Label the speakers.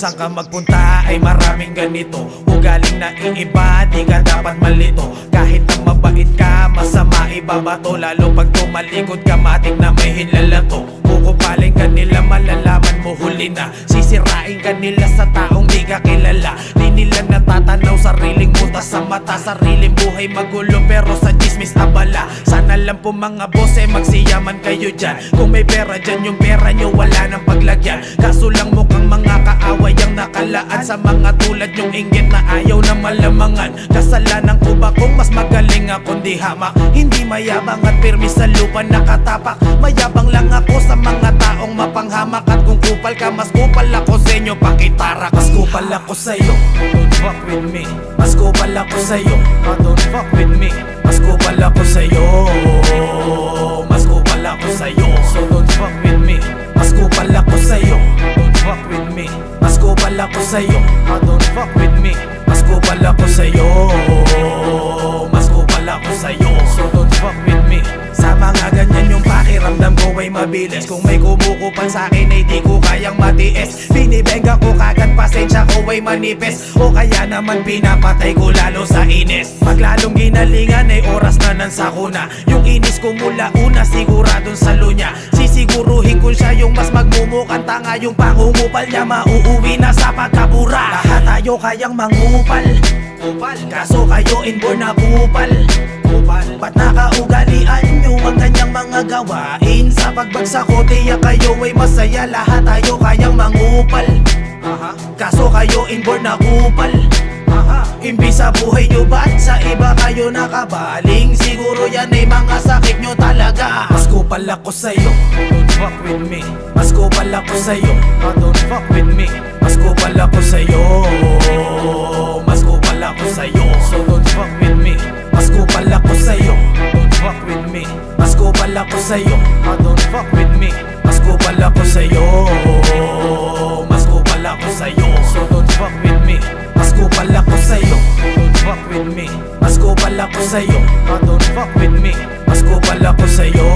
Speaker 1: saan ka magpunta ay maraming ganito. Ugaling na iiba, di ka dapat malito. Kahit na mabait ka, masama ibabato. Lalo pag tumalikod ka, matik na may hinlalato. Kukupaling ka nila, malalaman mo huli na. Sisirain ka nila sa taong di ka kilala. Di nila natatanaw sariling butas sa mata. Sariling buhay magulo pero sa chismis abala. Sana lang po mga boss magsiyaman kayo dyan. Kung may pera dyan, yung pera nyo wala nang paglagyan. Kaso lang mukhang mga kaaway ang nakalaan sa mga tulad yung inggit na ayaw na malamangan. Kasalanan ko ba kung mas magaling ako di hamak? Hindi mayabang at pirmi sa lupa nakatapak. Mayabang lang ako sa mga taong mapanghamak. At kung kupal ka, mas kupal ako sa inyo, pakitarak. Mas kupal ako sa'yo, don't fuck with me. Mas kupal ako sa'yo, don't fuck with me. Mas kupal ako sa'yo, mas kupal ako sa'yo, so don't fuck with me. Mas kupal ako sa'yo, don't fuck with me. Mas kupal ako sa'yo, don't fuck with me. Mas kupal ako sa'yo, mas kupal ako sa'yo, so don't fuck with me. Sa mga ganyan yung pakiramdam ko ay mabilis. Kung may kumukupal sa'kin ay di ko kayang matiis. Binibenga ko kagad, pasensya ko ay manipis. O kaya naman pinapatay ko lalo sa inis. Paglalong ginalingan ay oras na ng sakuna. Yung inis ko mula una siguradong sa lunya. Sisiguruhin ko siya yung mas magmumukhang tanga. Yung pangungupal niya mauuwi na sa pagkabura. Lahat tayo kayang mangupal, kaso kayo inborn na kupal. Ba't nakaugalian nyo ang ganyang mga gawain? Sa pagbagsak ko tiyak kayo ay masaya. Lahat tayo kayang mangupal, kaso kayo inborn na kupal. Imbis sa buhay nyo ba't sa iba kayo nakabaling? Siguro yan ay mga sakit nyo talaga. Mas kupal ako sa'yo, don't fuck with me. Mas kupal ako sa'yo, don't fuck with me. Mas kupal ako sa'yo, mas kupal ako sa'yo, so don't fuck with me. Mas kupal ako sa'yo, don't fuck with me. Mas kupal ako sa'yo, don't fuck with me. Mas kupal ako sa'yo, mas kupal ako sa'yo, so don't fuck with me. Mas kupal ako sa'yo, don't fuck with me. Mas kupal ako sa'yo, don't fuck with me. Mas kupal ako sa'yo.